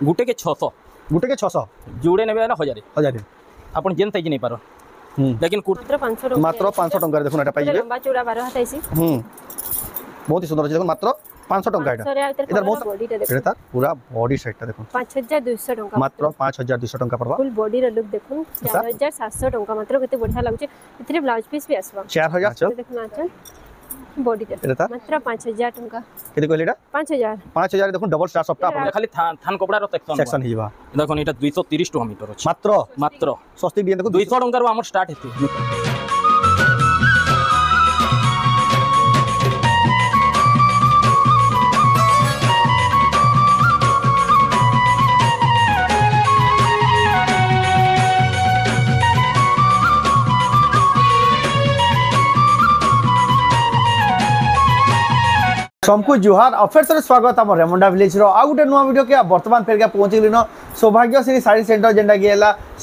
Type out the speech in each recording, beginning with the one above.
गुटे के 600 गुटे के 600 जुड़े नेबे 1000 1000 अपन जेन साइज नहीं पारो लेकिन मात्र 500 टंका देखो एटा पाइबे लंबा चौड़ा 12 हाथ ऐसी बहुत ही सुंदर है देखो मात्र 500 टंका इधर बहुत एटा पूरा बॉडी सेट देखो 5200 टंका मात्र 5200 टंका पड़वा फुल बॉडी रे लुक देखो 4700 टंका मात्र केते बढ़िया लागछ इथरे ब्लाउज पीस भी आसबा 4000 चल देखना चल बॉडी रे मात्र 5000 टंका केते कहलेटा 5000 देखो डबल स्टार सप्ता खाली थान कपड़ा रो सेक्शन हिबा देखो एटा 230 टका मीटर अछि मात्र सस्ती दिए देखो 200 टंका रो हमर स्टार्ट हेते सबको जुहार और फिर से स्वागत आम रेमुंडा विलेज रो आ गोटे नुआ वीडियो के वर्तमान फेर के पहुंच गलिन सौभाग्यश्री साड़ी सेंटर जेंटा कि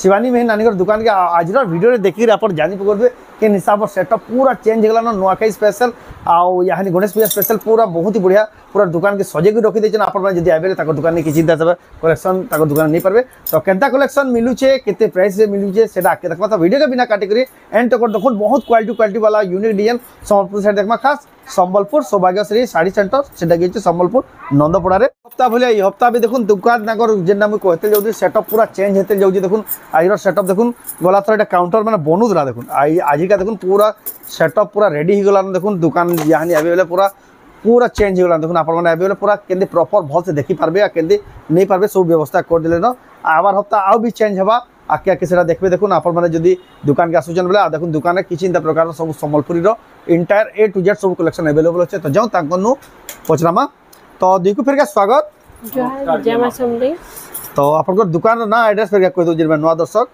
शिवानी बहन नानी दुकान के आज वीडियो रे देखि आप जानि पकड़बे के हिसाब सेटअप पूरा चेंज हो गलान नुआखाई स्पेशल आउ यानी गणेश पूजा स्पेशल पूरा बहुत ही बढ़िया पूरा दुकान के सजे के रखी देछन आपण जदी आबे ताको दुकान में किछि दे कलेक्शन ताको दुकान नहीं पारबे तो केनता कलेक्शन मिलुचे केते प्राइस रे मिलुचे सेटा आके देखबा तो वीडियो के बिना काटी करी एंड तक देखुन बहुत क्वालिटी वाला यूनिक डिजाइन संबलपुर साइड देखमा खास संबलपुर सौभाग्यश्री साड़ी सेंटर सेटा गिछि संबलपुर नंदपड़ा रे हफ्ता भले ई हफ्ता भी देखुन दुकान नागर जेना हम कहते जाउ सेटअप पूरा चेंज हेते जाउ देखुन आइरो सेटअप देखुन गला थोड़ा काउंटर माने बनुदला देखुन आज का देखुन पूरा सेटअप पूरा रेडी हो गला देखुन दुकान यानी अबे पूरा पूरा चेंज हो गला देखुन आपण माने अबे पूरा केंदे प्रॉपर भल से देखि पारबे आ केंदे नहीं पारबे सब व्यवस्था कर देले न आबार हफ्ता आउ भी चेंज हबा आके आके सेटा देखबे देखुन आपण माने जदी दुकान के आसुचन बेला देखुन दुकान में किछि इंता प्रकार सब संबलपुरी रो इंटायर ए टू जेड सब कलेक्शन अवेलेबल अछि तो जाऊ तांकनु पचरामा तो देखु फिर का स्वागत जय मां समली तो आपन को दुकान ना एड्रेस फिर कह दो जिनबा नवा दर्शक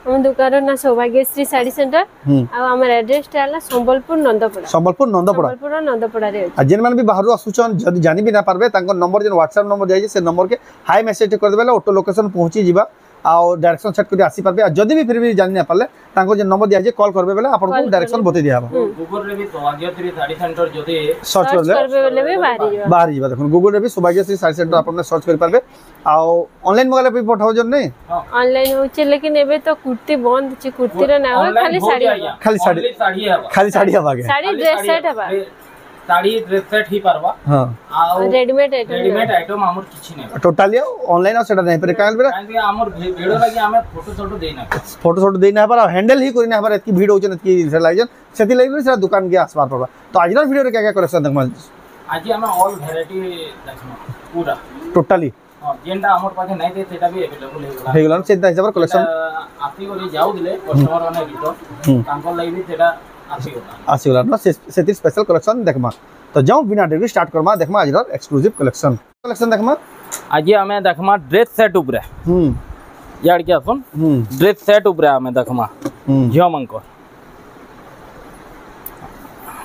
हम दुकान ना सौभाग्यश्री साड़ी सेंटर आ हमर एड्रेस टाला संबलपुर नंदपड़ा रे आ जेन मान भी बाहर आसुचन जदी जानि भी ना पारबे तांको नंबर जेन व्हाट्सएप नंबर जाय से नंबर के हाई मैसेज कर देबे ऑटो लोकेशन पहुंची जीवा आ डायरेक्शन सेट कर आसी पारबे जदी भी फिर भी जानि ना पारले तांको जे नंबर दिया जे कॉल करबे बेले आपन को डायरेक्शन बते दिया गूगल रे भी सौभाग्यश्री साड़ी सेंटर जदी सर्च करबे बेले भी बाहर जीवा देखुन गूगल रे भी सौभाग्यश्री साड़ी सेंटर आपन सर्च कर पारबे आ ऑनलाइन मंगाले भी पठाओ जन नहीं ऑनलाइन होचे लेकिन एबे तो कुर्ती बंद छी कुर्ती रे ना हो खाली साड़ी हवा के साड़ी ड्रेस सेट हवा साड़ी ड्रेस सेट ही पारबा हां आ रेडीमेड आइटम हमर किछि नै टोटली ऑनलाइन और सेटा नहीं पर काल बेरा हमर वीडियो लागि हमें फोटो देना पर हैंडल ही करना पर एतकी भीड़ होचन एतकी से लागजन सेति लागि से दुकान के आसपास पड़बा तो आज वीडियो रे क्या कलेक्शन देखमा आज हमें ऑल वैरायटी देखमा पूरा टोटली हां जेंटा हमर पाखे नै दे सेटा भी अवेलेबल हे गेलन सेता हिसाब कलेक्शन आसी गली जाउ दिले कस्टमर माने रिटर्न तांको लागि भी सेटा आसी गला ना सेति स्पेशल कलेक्शन देखमा तो जाऊ बिना देरी स्टार्ट करमा देखमा आज एक्सक्लूसिव कलेक्शन देखमा आज हमें देखमा ड्रेस सेट ऊपर यार क्या सुन ड्रेस सेट ऊपर हमें देखमा झियो मंको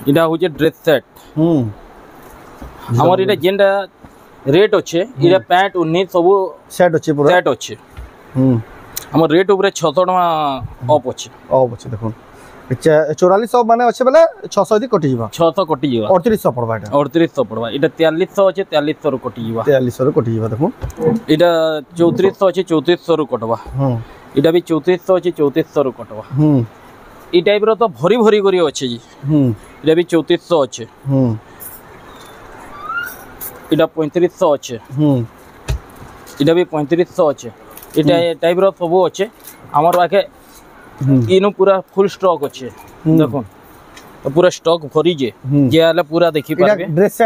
इडा होचे ड्रेस सेट हमर इडा जेंडा रेट अच्छे इडा पैंट उन्नी सब सेट अच्छे पूरा सेट अच्छे हमर रेट ऊपर 600 टका ऑफ अच्छे देखो 4400 माने अच्छे बेले 600 दी कटि जीवा 600 कटि जीवा 3800 पड़बा एटा 3800 पड़बा एटा 4300 अच्छे 4300 रो कटि जीवा 4300 रो कटि जीवा देखो एटा 3400 अच्छे 3400 रो कटबा एटा भी 3400 अच्छे 3400 रो कटबा ई टाइप रो तो भरी भरी करी अच्छे जी एटा भी 3400 अच्छे इटा 3500 अच्छे इटा भी 3500 अच्छे इटा टाइप रो सब अच्छे हमर पाखे इनो पूरा फुल स्टॉक अच्छे देखो तो पूरा स्टॉक भरी जे आले पूरा देखि पाबे ड्रेस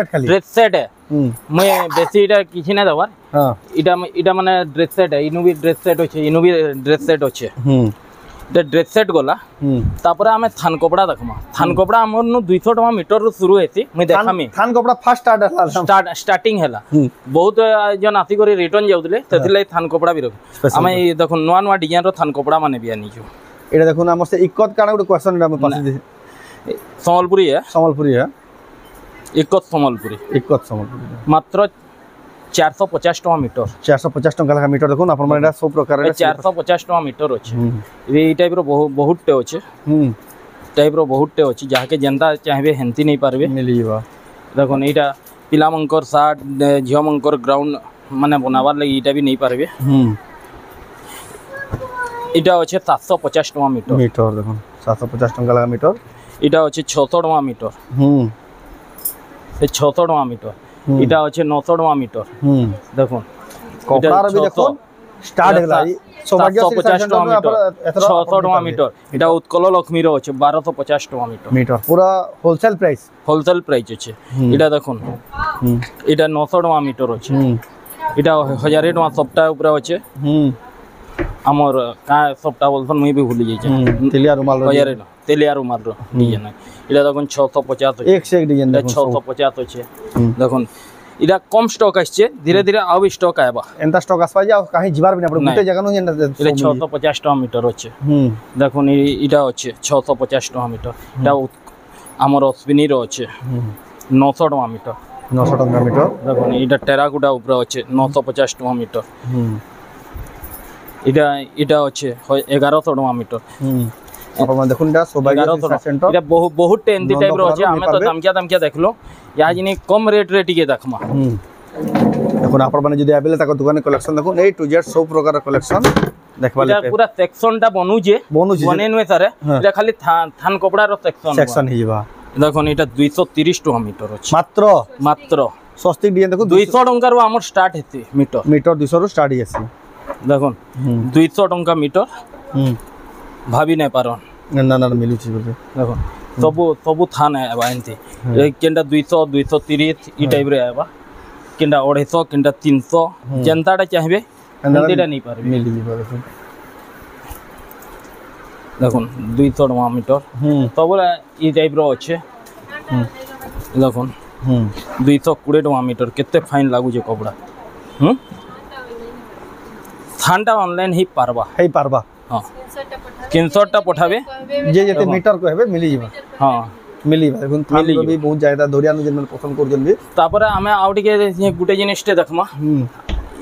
सेट है मैं बेसी इटा किछि ना दबार हां इटा माने ड्रेस सेट है इनु भी ड्रेस सेट अच्छे इनु भी ड्रेस सेट अच्छे द ड्रेस सेट गला तापर हमें थान कपड़ा देखमा थान कपड़ा हमर नु 200 टका मीटर रो शुरू हेती मैं देखामी थान कपड़ा फर्स्ट स्टार्टिंग हैला बहुत जन आती करी रिटर्न जाउतले तथिले थान कपड़ा भी रख हमें देखो नवा नवा डिजाइन रो थान कपड़ा माने भी आनी जो एटा देखो हमर से इक्कत काना गुटे क्वेश्चन हम पास संबलपुरी है इक्कत संबलपुरी मात्र 450 टका मीटर 450 टका लगा मीटर देखो अपन माने सब प्रकार रे 450 टका मीटर अछि ए टाइप रो बहुत टे अछि टाइप रो बहुत टे अछि जहा के जनता चाहबे हेंती नहीं पारबे मिलिबा देखो एटा पिला मंकर शर्ट झियो मंकर ग्राउंड माने बनाबार लगी इटा भी नहीं पारबे इटा अच्छे 750 टका मीटर मीटर देखो 750 टका लगा मीटर इटा अच्छे 600 टका मीटर ये 600 टका मीटर इटा अच्छे 900 टका मीटर देखो कपड़ा भी देखो स्टार्ट गला सौभाग्य 750 टका मीटर 600 टका मीटर इटा उत्कल लक्ष्मी रो अच्छे 1250 टका मीटर पूरा होलसेल प्राइस अच्छे इटा देखो इटा 900 टका मीटर अच्छे इटा 1000 टका सप्ताह ऊपर अच्छे हमर का सप्ताह बोलथन मुई भी भूल जाई तेलिया रुमाल तेलिया रुमाल रो डिजाइन इटा देखो 650 एक से एक डिजाइन 650 अच्छे देखो इटा कम स्टॉक आछे धीरे धीरे आउ स्टॉक आबा एंता स्टॉक आसवा जाओ कहीं जिबार भी ना पड़े गुटे जगह नो इटा 650 टका मीटर अच्छे देखो इटा अच्छे 650 टका मीटर इटा हमर अश्विनी रो अच्छे 900 टका मीटर 900 टका मीटर देखो इटा टेराकोटा ऊपर अच्छे 950 टका मीटर इटा इटा अच्छे 1100 टका मीटर अपन देखुन इटा सौभाग्य सेंटर इटा बहुत एंती टाइप रो अच्छे हमें तो दामकिया देखलो या जिनी कम रेट रे टिके देखमा देखुन आपण माने जदी आबेले ताको दुकान कलेक्शन देखुन ए टू जेड सब प्रकार कलेक्शन देखबाले इटा पूरा सेक्शन टा बनुजे बने नुए सारे इटा खाली थान कपड़ा रो सेक्शन ही बा देखो इटा 230 टका मीटर अछि मात्र सस्ती डिजाइन देखो 200 टका रो हमर स्टार्ट हेते मीटर 200 रो स्टार्ट ही अछि देखो 200 टका मीटर भाभी नै पारन ना मिलु छी बोले देखो सबु थान है बा एंती केंडा 200 230 ई टाइप रे आबा केंडा 250 केंडा 300 जनताटा चाहबे एंतीटा नहीं पारबे मिली जीबा देखो 200 टका मीटर सबरा ई टाइप रो अच्छे देखो 220 टका मीटर केते फाइन लागु जे कपड़ा थानटा ऑनलाइन ही पारबा हां 300 टा पठाबे जे जते मीटर को हेबे मिली जीबा हां मिली भाई गुन थान भी बहुत ज्यादा दोरिया न जन पसंद कर जन भी तापर हमें आउट के गुटे जिनिसटे देखमा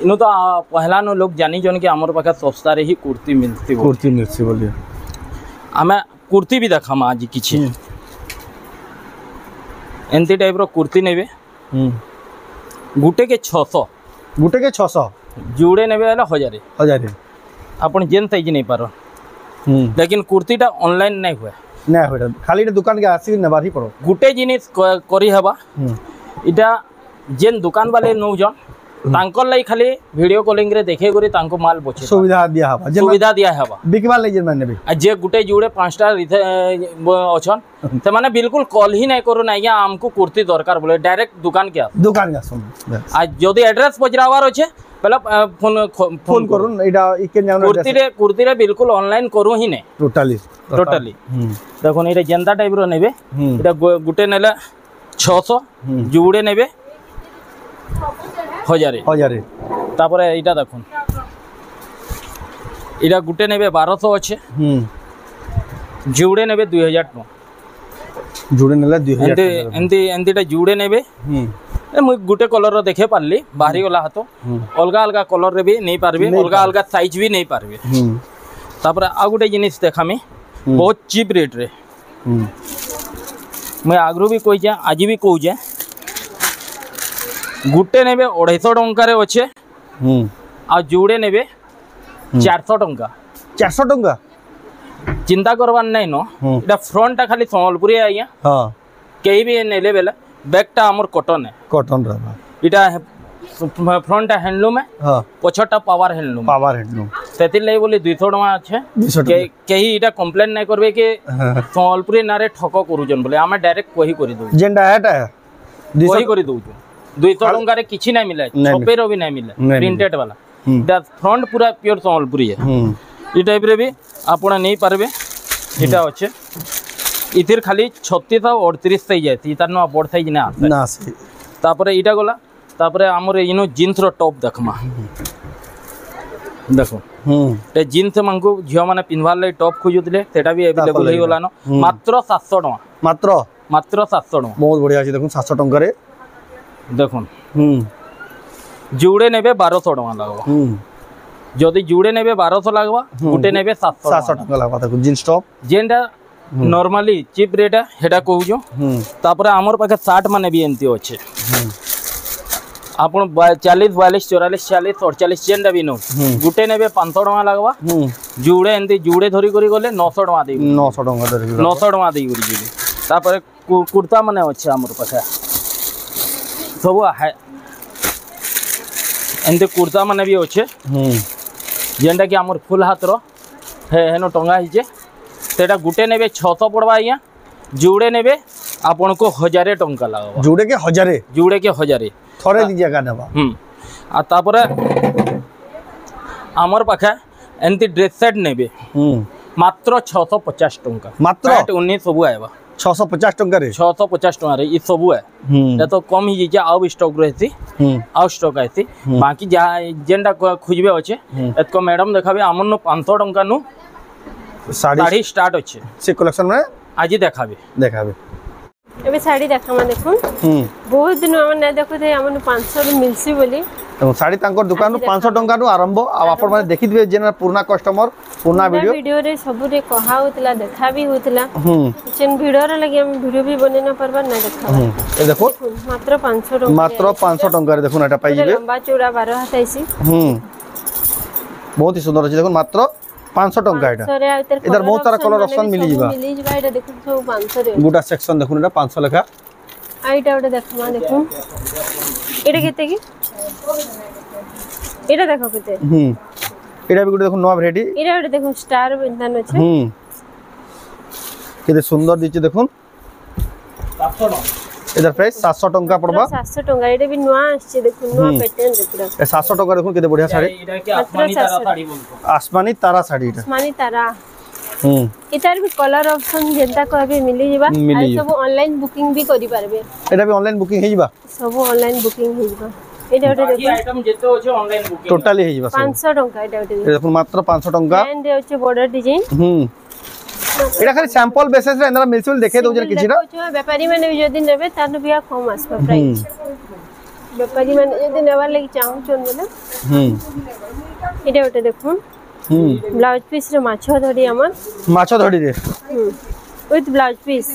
इनो तो पहला नो लोग जानी जन कि हमर पाखा सस्ता रे ही कुर्ती मिलती बोलिए हमें कुर्ती भी देखमा आज किछि एंती टाइप रो कुर्ती नेबे गुटे के 600 जुड़े नेबे हला 1000 अपन जेन साइज नहीं पारो लेकिन कुर्तीटा ऑनलाइन नहीं हुए खाली दुकान के आसी नेबार ही पड़ो गुटे जिनिस करी हबा इटा जेन दुकान वाले नौ जन तांकर लाई खाली वीडियो कॉलिंग रे देखे करी तांको माल बचे सुविधा दिया हबा बिकवा ले जे माने भी जे गुटे जुड़े 5टा अछन ते माने बिल्कुल कॉल ही नहीं करो ना हमको कुर्ती दरकार बोले डायरेक्ट दुकान के सुन आज जदी एड्रेस पजरावार होचे पहला फोन करूँ कुर्ती रे बिल्कुल ऑनलाइन करूँ ही नहीं टोटली देखो ये जेंता टाइप रो नेबे इटा गुटे नेले 600 जुड़े नेबे 1000 तापर इटा देखो इटा गुटे नेबे 1200 अच्छे जुड़े नेबे 2000 टका जुड़े नेले 2000 एंतीटा जुड़े नेबे मुझे गुटे कलर देखे पारली बाहरी गला हाथ अलग अलग कलर रे भी नहीं पारबे अलग साइज भी नहीं पारबे तापर आ गुटे जिनिस देखामी बहुत चीप रेट रे मैं आगरू भी कही आज भी कहूचे गुटे नेबे 250 टंका रे अच्छे आ जुड़े नेबे 400 टंका चिंता करवार नहीं नो इटा फ्रंट टा खाली संबलपुरी आज्ञा कहीं भी नेले बेले बैगटा हमर कॉटन रहबा इटा फ्रंट टा हैंडलूम है पछटा पावर हैंडलूम सेति लई बोली 200 टका अच्छे कहीं इटा कंप्लेन नहीं करबे कि संबलपुरी नारे ठक करूजन बोले हमें डायरेक्ट कही करी दउ जेंडा हेटा कही करी दउ 200 टका रे किछि नहीं मिले छपे रो भी नहीं मिले प्रिंटेड वाला इटा फ्रंट पूरा प्योर संबलपुरी है ई टाइप रे भी आपण नहीं पारबे इटा अच्छे इतिर खाली 36 और 38 साइज है इतार नो बड़ साइज ना आसे तापर इटा गला तापर हमर इनो जीन्स रो टॉप देखमा देखो ते जीन्स मांगो झियो माने पिनवार ले टॉप खोजुतले सेटा भी अवेलेबल हो गला न मात्र 700 टका मात्र 700 टका बहुत बढ़िया अछि देखो 700 टका रे देखो जुड़े नेबे 1200 टका लागबा जदी जुड़े नेबे 1200 लागबा गुटे नेबे 700 टका लागबा देखो जीन्स टॉप जेंडा नॉर्मली चीप रेट है हेडा कहूँ तापर आमर पाखे सार्ट माने भी एमती अच्छे आपण 40 42 44 40 48 जेनटा भी नो गुटे नेबे 500 टका लागबा जुड़े एंती जुड़े धरी करी गले 900 टका दे 900 टका धरि 900 टका दे करी जिबे तापर कुर्ता माने अछि हमर पाखे सब है एंती कुर्ता माने भी अछि जेनटा कि हमर फुल हाथ रो हेनो टंगा हिजे सेटा गुटे नेबे 600 पड़बा आया जुड़े नेबे आपन को 1000 टंका लागबा जुड़े के 1000 थरे दीजिए का नेबा आ तापर हमर पाखे एंती ड्रेस सेट नेबे मात्र 650 टंका मात्र 19 सब आएबा 650 टंका रे 650 टंका रे ई सब है ये तो कम ही जे आउ स्टॉक रहती आउ स्टॉक आइती बाकी जहा जेंडा खोजबे अछि एतको मैडम देखाबे हमन 500 टंका नु साड़ी स्टार्ट अछि से कलेक्शन में आज देखाबे एबे साड़ी देखामा देखुन बहुत दिन हम नै देखु थे हमन 500 रे मिलसी बोली तो साड़ी तांकर दुकान नु 500 टंका नु आरंभ आ आपण माने देखि दिबे जेना पुराना कस्टमर पुराना वीडियो रे सब रे कहा होतला देखा भी होतला चेन वीडियो रे लगे हम वीडियो भी बने ना परबा ना देखा ए देखो मात्र 500 टंका मात्र 500 टंका रे देखुन एटा पाई जिबे लंबा चौड़ा 12 हाथ आइसी बहुत ही सुंदर अछि देखुन मात्र 500 टंका एटा इधर बहुत सारा कलर ऑप्शन मिली जिबा एटा देखु सब 500 रे गुटा सेक्शन देखुन एटा 500 लेखा आइटा ओटा देखमा देखुन एटा केते की एटा देखो केते एटा भी गुटे देखुन नवा वैरायटी एटा ओटा देखुन स्टार बंधन अछि केते सुंदर दिछि देखुन 700 इधर प्राइस 700 टंका पड़बा 700 टंका एटा भी नवा अछि देखुन नवा पैटर्न देखुरा ए 700 टंका देखुन केते बढ़िया साड़ी एटा के आसमानी तारा साड़ी बोलतो आसमानी तारा साड़ी एटा आसमानी तारा इतार भी कलर ऑप्शन जेंता कहबे मिली जिबा आ सब ऑनलाइन बुकिंग भी करि पारबे एटा भी ऑनलाइन बुकिंग हे जिबा सब ऑनलाइन बुकिंग हे जिबा एटा ओटा देखो आइटम जेते होचे ऑनलाइन बुकिंग टोटली हे जिबा 500 टंका एटा ओटा देखुन मात्र 500 टंका एंड होचे बॉर्डर डिजाइन एटा खाली सैंपल बेसिस रे अंदर मिलसिबल देखे दउ जन किछि ना व्यापारी माने जदी नेबे तानु बिया कम आसबा प्राइस व्यापारी माने जदी नेबा लागि चाहू चोन बोले एटा ओटा देखुन ब्लाउज पीस रे माछो धड़ी हमर माछो धड़ी रे विथ ब्लाउज पीस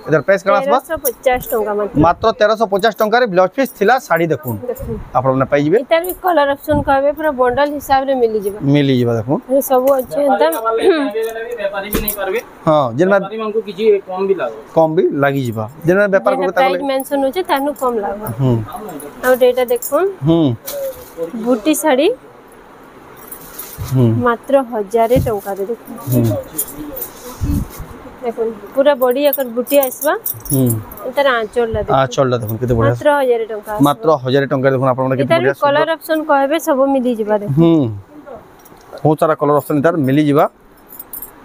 इधर प्राइस करा आसबा 1350 टंका मात्र 1350 टंका रे ब्लाउज पीस थिला साड़ी देखुन आपण ने पाई जिबे इतार भी कलर ऑप्शन कहबे पूरा बंडल हिसाब रे मिली जिबा देखुन ये सब अच्छे एकदम व्यापारी भी नहीं पारबे हां जेना व्यापारी मन को किछि कम भी लागी जिबा जेना व्यापार करबे प्राइस मेंशन होचे तानु कम लागबा और डेटा देखुन बूटी साड़ी मात्र 1000 टंका दे देखुन पूरा बॉडी अकर बूटी आसबा इतर आंचल ला देखुन केते बढ़िया मात्र 1000 टंका मात्र 1000 टंका देखुन आपण केते बढ़िया कलर ऑप्शन कहबे सब मिली जिबा देखुन बहुत सारा कलर ऑप्शन इधर मिली जिबा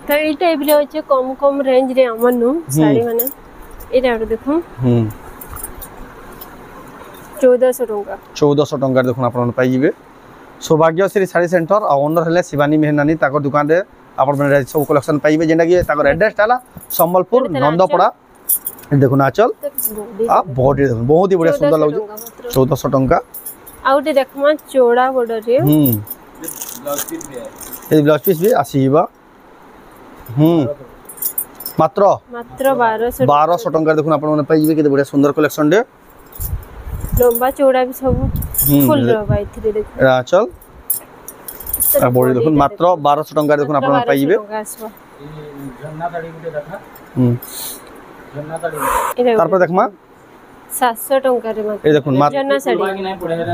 तो ई टाइप ले होचे कम रेंज रे हमनु साड़ी माने एटा देखुन 1400 टंका देखुन आपण पाई जिबे सौभाग्यश्री साड़ी सेंटर और ओनर हले शिवानी मेहनानी ताकर दुकान रे आपण माने सब कलेक्शन पाइबे जेना कि ताकर एड्रेस ताला संबलपुर नंदपड़ा देखुन आचल आ बॉडी देखुन बहुत ही बढ़िया सुंदर लागु 1400 टंका आउटे देखमा चौड़ा बॉर्डर रे ए ब्लाउज पीस भी आसीबा मात्र 1200 टंका देखुन आपण माने पाइबे केते बढ़िया सुंदर कलेक्शन रे लंबा चौड़ा भी सब फुल रहबा इथरे देखो आचल आ बॉडी देखुन मात्र 1200 टंका देखुन आपण पाइबे झन्ना दाड़ी गुटे देखा झन्ना दाड़ी तार पर देखमा 700 टंका रे मात्र ए देखुन मात्र झन्ना साड़ी बाकी नहीं पड़ेगा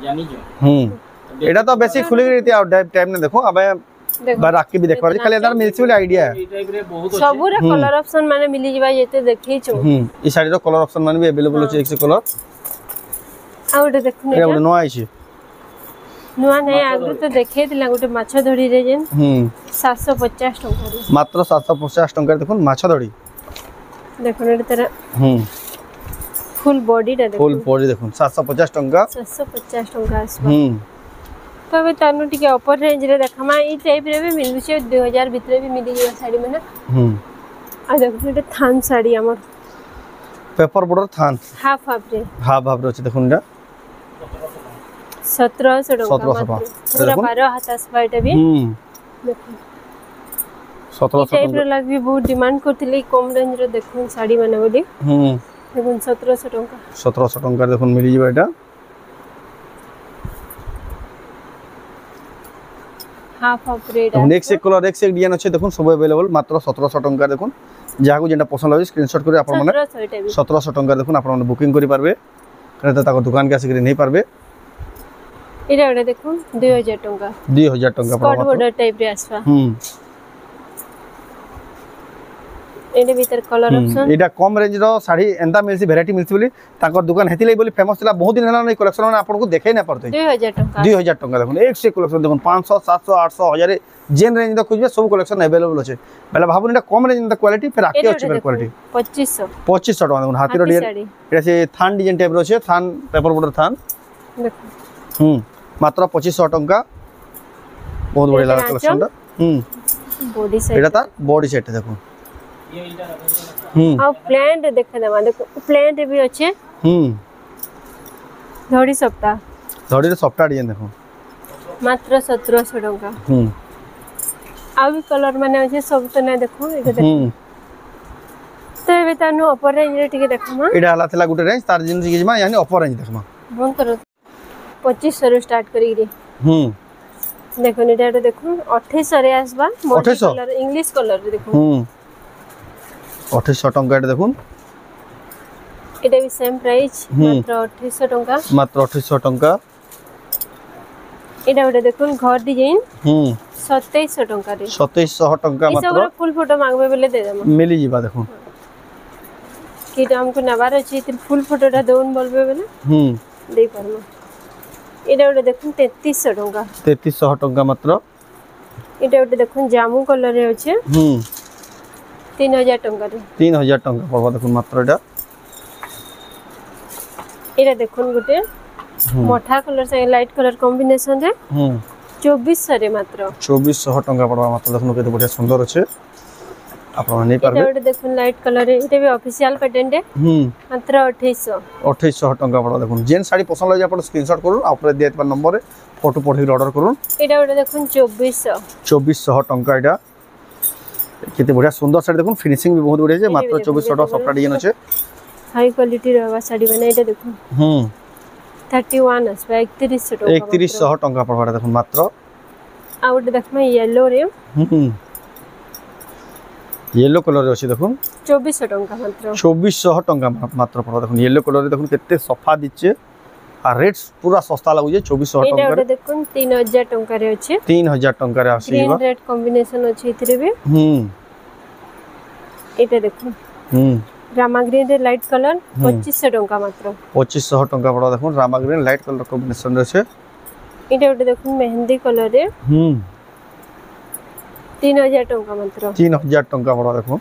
जानी जो एटा तो बेसिक खुली रहती है टाइम ने देखो अबे बाराकी भी देखबार खाली अंदर मिलसिबल आईडिया है ई टाइप रे बहुत सब रे कलर ऑप्शन माने मिली जिबा जेते देखै छु ई साड़ी रो कलर ऑप्शन माने भी अवेलेबल होचे एक से कलर आउटे देखुन एटा नो आइछि नुआ नै आगु तो देखै दिला गुटे माछो धड़ी रे जेन 750 टंका रे मात्र 750 टंका देखुन माछो धड़ी देखुन एटा तेरा फुल बॉडी दा देखुन फुल बॉडी देखुन 750 टंका 750 टंका आसबा तबे तानु टिके अपर रेंज रे देखमा ई टाइप रे भी मिलु छे 2000 भितरे भी मिली जेवा साड़ी माने आ देखुन एटा थान साड़ी हमर पेपर बॉर्डर थान हाफ रे अछि देखुन एटा 1700 टंका पूरा 12 हाथ आसबा एटा भी देखुन 1700 टाइप रे लाग भी बहुत डिमांड करथिले कम रेंज रे देखुन साड़ी माने बोली देखुन 1700 टंका देखुन मिली जेबा एटा हाफ ऑफ रेड देखो नेक्स्ट एक कलर एक डिजाइन अच्छे देखो सब अवेलेबल मात्र 1700 टंका देखो जहाँ जेनटा पसंद लगे स्क्रीनशॉट कर 1700 टंका देखो आप बुकिंग कर पारे दुकान के आसिक नहीं पारे इरा ओडे देखो 2000 टंका 2000 टंका स्कर्ट बॉर्डर टाइप रे आसवा एडे भीतर कलर ऑप्शन एटा कम रेंज रो साड़ी एंता मिलसी वैरायटी मिलसी बोली ताकर दुकान हेति बोली फेमस थिला बहुत दिन हला नै कलेक्शन माने आपन को देखाई ना पड़ते 2000 टंका 2000 टंका देखो एक से कलेक्शन देखो 500 700 800 1000 जेन रेंज द खोजबे सब कलेक्शन अवेलेबल अछि बेला भाबु एटा कम रेंज द क्वालिटी फिर आके अछि फिर क्वालिटी 2500 टका देखो हाथी रो डिजाइन एटा से थान डिजाइन टाइप रो छै थान पेपर बॉर्डर थान देखो मात्र 2500 टंका बहुत बढ़िया लगा कलेक्शन दा बॉडी सेट एटा ता बॉडी सेट देखो आ प्लांट देखे दमा देखो प्लांट भी अच्छे धड़ी रे सप्ताह डिजाइन देखो मात्र 1700 टंका आ भी कलर माने अच्छे सब तो नै देखो एके देखो तो एबे तानु अपर रेंज रे टिके देखमा एटा हला थला गुटे रेंज तार जिन जिमा यानी अपर रेंज देखमा बंद करो 2500 रे स्टार्ट करी रे देखो नेटा देखो 2800 रे आसबा मल्टी कलर इंग्लिश कलर रे देखो 2800 टंका एटा देखुन एटा भी सेम प्राइस मात्र 2800 टंका मात्र 2800 टंका एटा ओडे देखुन घर डिजाइन 2700 टंका रे 2700 टंका मात्र ई सब फुल फोटो मांगबे बेले दे देम मिली जीवा देखो किटा हमको नबार अछि त फुल फोटोटा दोन बोलबे बेले दे परमो एटा ओडे देखुन 3300 टंका 3300 टंका मात्र एटा ओडे देखुन जामु कलर रे अछि 3000 टंका रे 3000 टंका पड़बा देखुन मात्र एटा देखुन गुटे मोठा कलर से लाइट कलर कॉम्बिनेशन रे 2400 रे मात्र 2400 टंका पड़बा मात्र देखुन केते बढ़िया सुंदर अछि आपण नै पारबे एटा देखुन लाइट कलर रे एटा भी ऑफिशियल पैटर्न रे मात्र 2800 टंका पड़बा देखुन जेन साड़ी पसंद लगे आपण स्क्रीनशॉट करू ऊपर देत पर नंबर रे फोटो पठि ऑर्डर करू एटा देखुन 2400 टंका एटा केते बढ़िया सुंदर साड़ी देखुन फिनिशिंग भी बहुत बढ़िया छै मात्र 2400 टका सफ्टा डिजाइन अछि हाई क्वालिटी रहबा साड़ी बना एटा देखुन 31 असबा 3100 टका 3100 टका पड़बा देखुन मात्र आउट देखमा येलो रे येलो कलर रे अछि देखुन 2400 टका मात्र 2400 टका मात्र पड़बा देखुन येलो कलर रे देखुन केते सफा दिचे आ रेट्स पूरा सस्ता लागु जे 2400 टका एटा देखुन 3000 टका रे अछि 3000 टका रे आसीबा ग्रीन रेड कॉम्बिनेशन अछि इतरे भी एटा देखुन रामा ग्रीन रे लाइट कलर 2500 टका मात्र 2500 टका पड़बा देखुन रामा ग्रीन लाइट कलर कॉम्बिनेशन रे छै एटा देखुन मेहंदी कलर रे 3000 टका मात्र 3000 टका पड़बा देखुन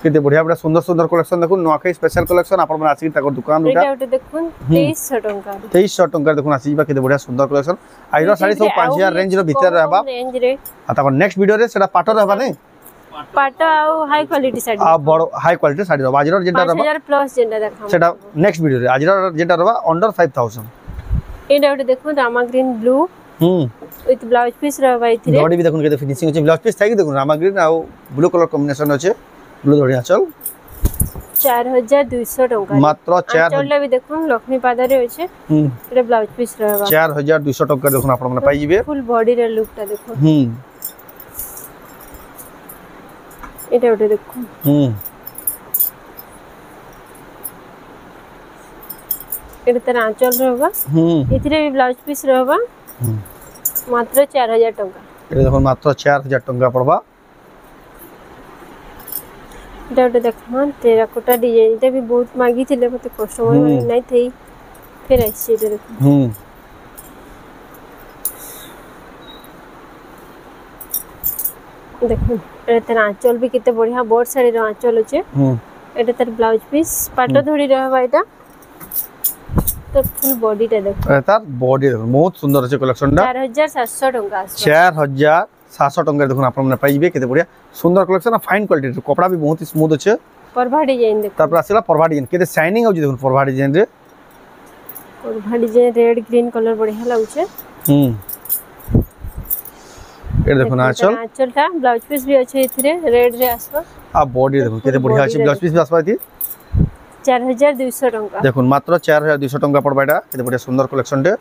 केते बढ़िया बढ़िया सुंदर सुंदर कलेक्शन देखुन नोआखै स्पेशल कलेक्शन आपण मन आसी ताको दुकान उठा एटा देखुन 2300 टका 2300 टका देखुन आसी बा केते बढ़िया सुंदर कलेक्शन आइरो साड़ी सब 5000 रेंज रो भीतर रहबा रेंज रे आ ताको नेक्स्ट वीडियो रे सेटा पाटो रहबा नै पाटो आ हाई क्वालिटी साड़ी आ बड़ हाई क्वालिटी साड़ी रहबा आजिरो जेटा रहबा 5000 प्लस जेटा देखा सेटा नेक्स्ट वीडियो रे आजिरो जेटा रहबा अंडर 5000 एटा देखुन रामा green blue with blouse piece रहबा इथिरे बॉडी भी देखुन केते फिनिशिंग अछि ब्लाउज पीस थाकी देखुन रामा ग्रीन आ ब्लू कलर कॉम्बिनेशन अछि ब्लू धड़िया चल 4200 टका मात्र 4 चलले भी देखुन लक्ष्मी पादा रे होछे एटा ब्लाउज पीस रहबा 4200 टका देखुन आपण मन पाई जिवे फुल बॉडी रे लुकटा देखो एटा देखुन एटा तर आंचल रहबा इथिरे भी ब्लाउज पीस रहबा मात्र 4000 टका एटा देखो मात्र 4000 टका पड़बा एटा देखमान टेराकोटा डिजाइन एटा भी बहुत मांगी थिले मते कस्टमर माने नै थई फिर ऐसे देखो देखो एटा तर आंचल भी किते बढ़िया बोर्ड साड़ी रो आंचल होचे एटा तर ब्लाउज पीस पाटो धड़ी रहबा एटा तो फुल बॉडी टा देखो तार बॉडी देखो बहुत सुंदर আছে कलेक्शन दा 4700 टका 4700 टका देखो आपण ने पाइबे केते बढ़िया सुंदर कलेक्शन फाइन क्वालिटी कपड़ा भी बहुत ही स्मूथ আছে परभा डिजाइन देखो तापर आसीला परभा डिजाइन केते शाइनिंग होजी देखो परभा डिजाइन रे परभा डिजाइन रेड ग्रीन कलर बढ़िया लागुचे ए देखो ना आंचल ता ब्लाउज पीस भी আছে इथिरे रेड रे आसबा आ बॉडी देखो केते बढ़िया আছে ब्लाउज पीस भी आसबा थी 4200 टका देखो मात्र 4200 टका पड़बा एटा केते बढ़िया सुंदर कलेक्शन दे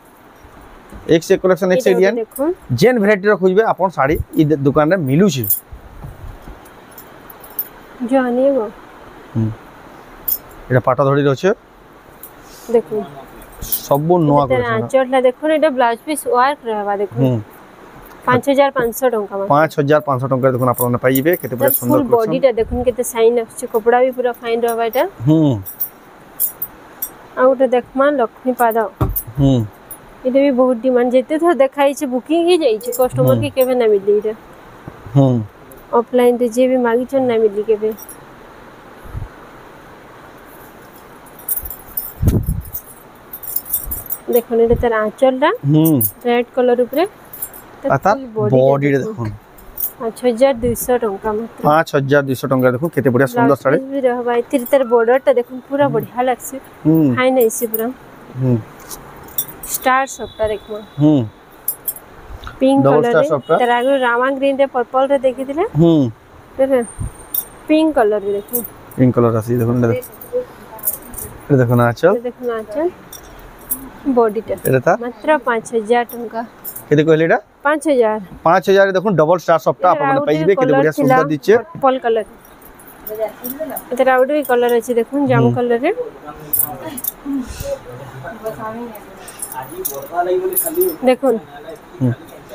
एक से कलेक्शन एक से डिजाइन देखुन जेन वैरायटी रो खोजबे अपन साड़ी ई दुकान रे मिलू छी जो आनिएगो एटा पाटा धड़ी रहछे देखुन सब नुआ तेरा कलेक्शन आंचलटा देखुन एटा ब्लाउज पीस वर्क रहबा देखुन 5500 टंका में 5500 टंका देखुन आपण ने पाइबे केते बड़ा सुंदर फुल बॉडीटा देखुन केते साइन अछि कपड़ा भी पूरा फाइन रहबा एटा आ उटा देखमा लक्ष्मी पाद इधर भी बहुत डिमांड जेते थोड़ा देखाई छे बुकिंग ही जाई छे कस्टमर के केबे ना मिली रे ऑफलाइन रे जे भी मागी छन ना मिली केबे देखो ने तेरा आंचलटा रेड कलर ऊपर आता बॉडी रे देखो 5200 टंका मात्र 5200 टंका देखो केते बढ़िया सुंदर साड़ी भी रहबा इतिर तर बॉर्डरटा देखो पूरा बढ़िया लागसे फाइन ऐसे पूरा स्टार सबटा देखो पिंक कलर रे तेरा आगे रामा ग्रीन रे पर्पल रे देखि दिले तेरे पिंक कलर रे देखो पिंक कलर आसी देखो ना चल देखो ना चल बॉडीटा एटा मात्र 5000 टंका केते कहले एटा 5000 देखो डबल स्टार सॉफ्ट आप माने पाइबे केते बढ़िया सुंदर दिचे पर्पल कलर एटा आउट भी कलर अछि देखुन जामु कलर रे देखुन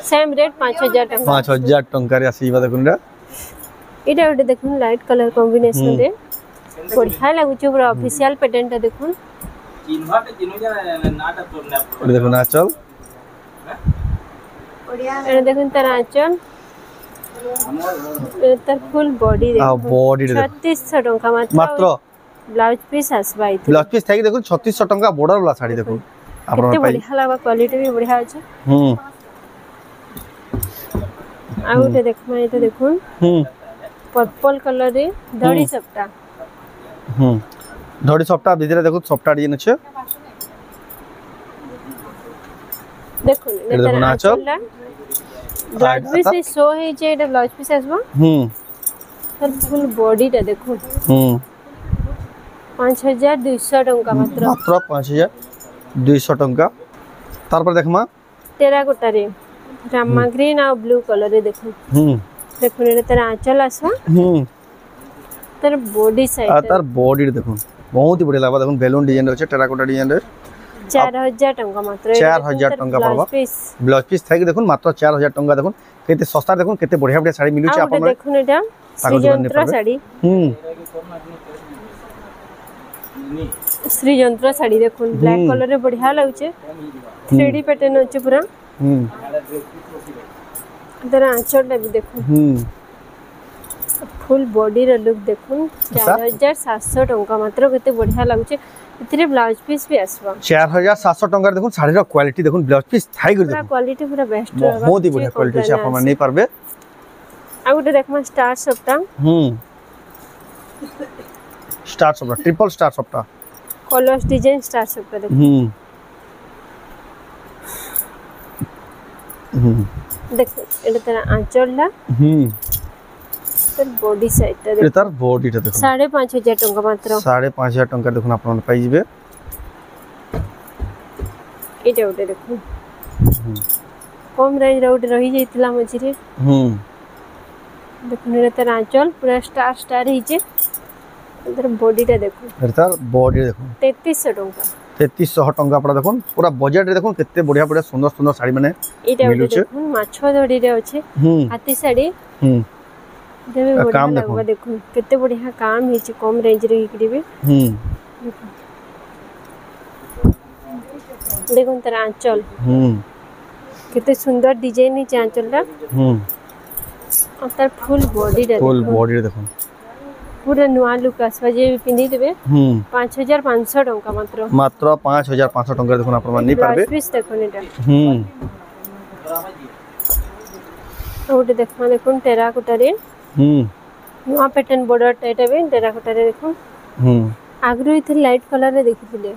सेम रेट 5000 टंका 5000 टंका रे आसीबा देखुन एटा ओटे देखुन लाइट कलर कॉम्बिनेशन रे बढ़िया लागु छ पूरा ऑफिशियल पैटर्न ता देखुन देखो ना चल एटा देखुन तार आंचल तार फुल बॉडी देखो बॉडी रे 3600 टंका मात्र ब्लाउज पीस आसबा इथे ब्लाउज पीस थाई देखो 3600 टंका बॉर्डर वाला साड़ी देखो आपण कितने बढ़िया लागबा क्वालिटी भी बढ़िया अछि आ उटे देखमा एटा देखुन पर्पल कलर रे धड़ी सप्ता धड़ी सप्ता भीतर देखो सप्ता डिजाइन छै देखुन देखो ना चल ब्लाउज पीस से शो है जे एटा ब्लाउज पीस आसबा तर फुल बॉडीटा देखो 5200 टंका मात्र 5200 टंका तार पर देखमा टेराकोटा रे रामा ग्रीन आ ब्लू कलर रे देखो देखो रे तेरा आंचल आसबा तर बॉडी साइड तार बॉडी रे देखो बहुत ही बढ़िया लागबा देखो बैलून डिजाइन रे टेराकोटा डिजाइन रे 4000 टंका मात्र 4000 टंका पड़बा ब्लाउज पीस थाई देखो मात्र 4000 टंका देखो केते सस्ता देखो केते बढ़िया बढ़िया साड़ी मिलु छै आपन देखो एटा श्रीजंत्र साड़ी श्रीजंत्र साड़ी देखो ब्लैक कलर रे बढ़िया लागु छै 3D पैटर्न अछि पूरा तेरा आंचलटा भी देखो फुल बॉडी रे लुक देखो 4700 टंका मात्र केते बढ़िया लागु छै इतरे ब्लाउज पीस भी आसबा 4700 टंका देखो साड़ी रो क्वालिटी देखो ब्लाउज पीस थाई कर देखो क्वालिटी पूरा बेस्ट रहबा बहुत ही बढ़िया क्वालिटी छै आपन नै पारबे आ गुटे देखमा स्टार सप्ता स्टार सप्ता ट्रिपल स्टार सप्ता कलर्स डिजाइन स्टार सप्ता देखो देखो एटा तेरा आंचलला तर बॉडी साइडटा देखो तार बॉडीटा देखो 5500 टंका मात्र 5500 टंका देखो आपन पाइ जिबे एटा उटे देखो कम रेंज रे उटे रही जाइतला मझिरे देखो ने तेरा आंचल पूरा स्टार स्टार हिचे इधर बॉडीटा देखो तार बॉडी देखो 3300 टंका 3300 टंका पड़ा देखो पूरा बजट रे देखो केते बढ़िया बढ़िया सुंदर सुंदर साड़ी माने एटा उटे देखो माछो धड़ी रे अछि हाथी साड़ी देबे काम बढ़िया देखो केते बढ़िया काम हिचे कम रेंज रे किडिबे देखो तेरा आंचल केते सुंदर डिजाइन हिचे आंचलटा और तार फुल बॉडी रे देखो पूरा नुआ लुक आसबा जे पिंदी देबे 5500 टंका मात्र 5500 टंका देखो आपण माने पारबे पीस देखो नेटा ओटे देखमा देखो टेराकोटा रे नुआ पैटर्न बॉर्डर टाइट है टेराकोटा रे देखो आगरो इथे लाइट कलर रे देखिथिले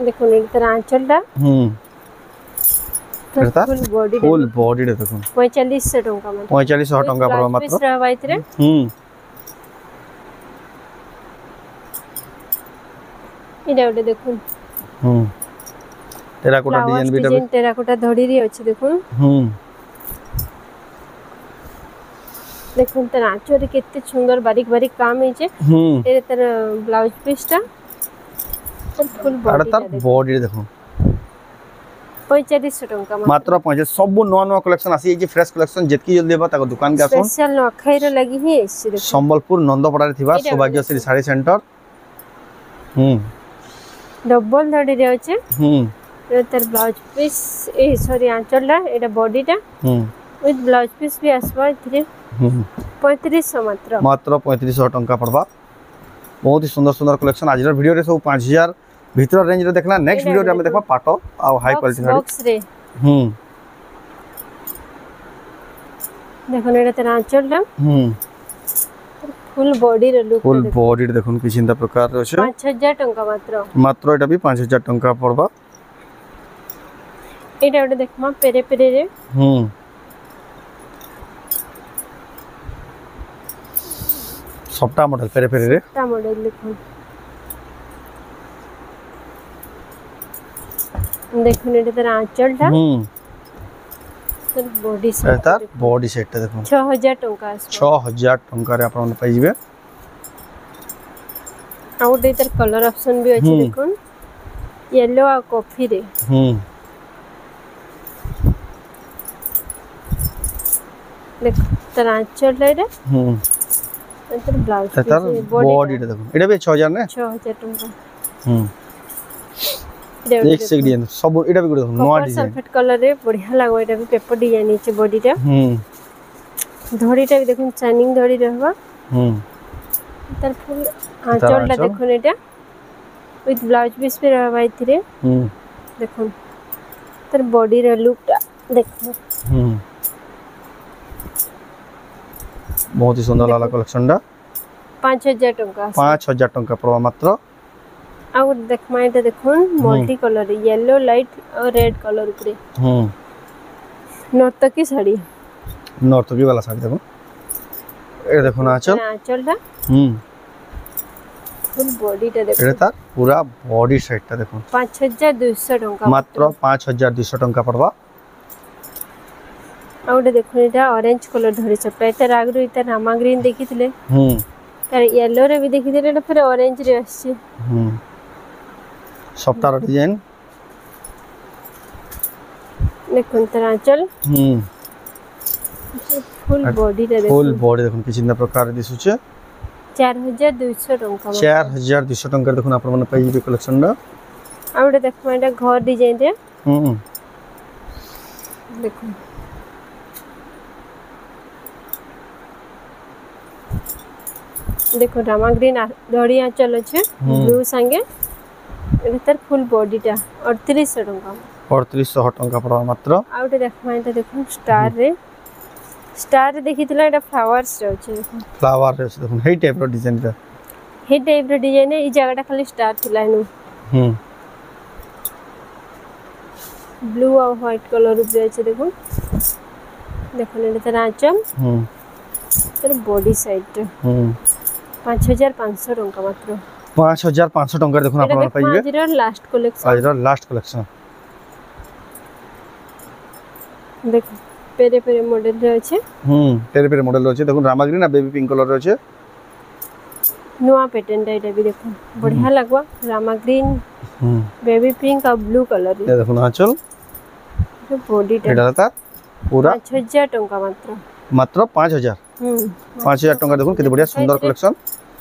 देखो ने तेरा आंचलटा फुल बॉडी रे देखो 4500 टंका मात्र 4500 टंका पड़बा मात्र पीस रहबा इतरे इडा ओटे देखो टेराकोटा डिजाइन भी डिजाइन टेराकोटा धड़ी रे अछि देखुन देखुन तर आंचर केते सुंदर बारीक बारीक काम है जे ए तर ब्लाउज पीसटा फुल बॉडी देखो 45 टंका मात्र 45 सब नवा नवा कलेक्शन आसी जे फ्रेश कलेक्शन जेतकी जल्दी बा ताको दुकान के आसो स्पेशल नखैर लगी ही एसी देखो संबलपुर नंदपड़ा रे थिबा सौभाग्यश्री साड़ी सेंटर डबल धड़ी रे अछि तर blouse piece A sorry आंचलला Etah बॉडीटा with blouse piece भी आसबा इथरे 3500 मात्र मात्र 3500 टंका पड़बा बहुत ही सुंदर सुंदर कलेक्शन आज वीडियो रे सब 5000 भीतर रेंज रे देखला नेक्स्ट वीडियो रे हम देखबा पाटो आ हाई क्वालिटी साड़ी बॉक्स रे देखो एटा तेरा आंचलला फुल बॉडी रे लुक फुल बॉडी रे देखुन कि चिंता प्रकार रे 5000 टंका मात्र मात्र एटा भी 5000 टंका पड़बा एटा ओटे देखमा पेरे पेरे रे सबटा मॉडल पेरे पेरे रे ता मॉडल देखो देखो एटा तेरा आंचलटा तर बॉडी सेट तार बॉडी सेट देखो 6000 टंका 6000 टंका रे आपन पाइ जिवे आउट इधर कलर ऑप्शन भी अछि देखुन येलो आ कॉफी रे देख तेरा आंचल रे अंतर ब्लाउज तार बॉडी रे देखो एटा भी 6000 ने 6000 टंका एक से डिजाइन सब एटा भी गुड देखो नवा डिजाइन सल्फेट कलर रे बढ़िया लागो एटा भी पेपर डिजाइन छै बॉडी टा धड़ीटा भी देखुन शाइनिंग धड़ी रहबा तार फुल आंचलटा देखुन एटा विथ ब्लाउज पीस भी रहबा इथरे देखुन तार बॉडी रे लुकटा देखुन बहुत ही सुंदर लाला कलेक्शन दा 5000 टंका 5000 टंका पड़वा मात्र आउ देखमा एटा देखुन मल्टी कलर येलो लाइट और रेड कलर ऊपर नर्तकी साड़ी नर्तकी वाला साड़ी देखो ए देखो ना आंचलटा फुल बॉडीटा देखो एटा तार पूरा बॉडी सेटटा देखो 5200 टंका मात्र 5200 टंका पड़वा आउटे देखो एटा ऑरेंज कलर धरि छपटा एटा रागरु एटा रामा ग्रीन देखिथिले तार येलो रे भी देखिथिले एटा फिर ऑरेंज रे आछि सबटा डिजाइन देखुन तार आंचल फुल बॉडी रे देखो फुल बॉडी देखुन कि चिन्ह प्रकार दिसुचे 4200 टंका 4200 टंका देखुन आपन मन पाइ जे कलेक्शन दा आउटे देखो एटा घर डिजाइन रे देखो देखो रामा ग्रीन धड़ी आंचल अच्छे ब्लू संगे एतर फुल बॉडीटा 3800 टंका 3800 टंका पड़वा मात्र आउटे देखमा एटा देखो स्टार रे देखितला एटा फ्लावर्स रे अछि देखो फ्लावर रे देखो हे टाइप रो डिजाइन रे हे टाइप रो डिजाइन है ई जगहटा खाली स्टार थिला नु ब्लू और व्हाइट कलर रे अछि देखो देखो एटा तेरा आंचल तर बॉडी साइड 5500 टंका मात्र 5500 टंका देखो आपन पाइबे आजिरा लास्ट कलेक्शन आजिरा लास्ट कलेक्शन देखो पेरे पेरे मॉडल रे अछि पेरे पेरे मॉडल अछि देखो रामा ग्रीन आ बेबी पिंक कलर रे अछि नवा पैटर्न एटा भी देखो बढ़िया लागवा रामा ग्रीन बेबी पिंक और ब्लू कलर ये देखो ना चल बॉडी एटा ता पूरा 5000 टंका मात्र मात्र 5000 5000 टंका देखो केते बढ़िया सुंदर कलेक्शन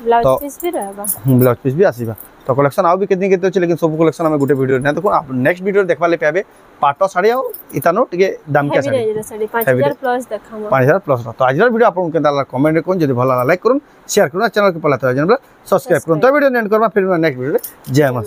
ब्लाउज पीस भी रहबा ब्लाउज पीस भी आसीबा तो कलेक्शन आउ भी केतनी केते अछि लेकिन सब कलेक्शन हम गुटे वीडियो ने देखो आप नेक्स्ट वीडियो देखबा ले पाबे पाटो साड़ी आ इतानो टिके दाम के साड़ी 5000 प्लस देखाम 5000 प्लस तो आज वीडियो आपन केता कमेंट रे कोन जदी भला लाइक करून शेयर करून चैनल के पला तो सब्सक्राइब करून तो वीडियो एंड करबा फिर नेक्स्ट वीडियो जय मां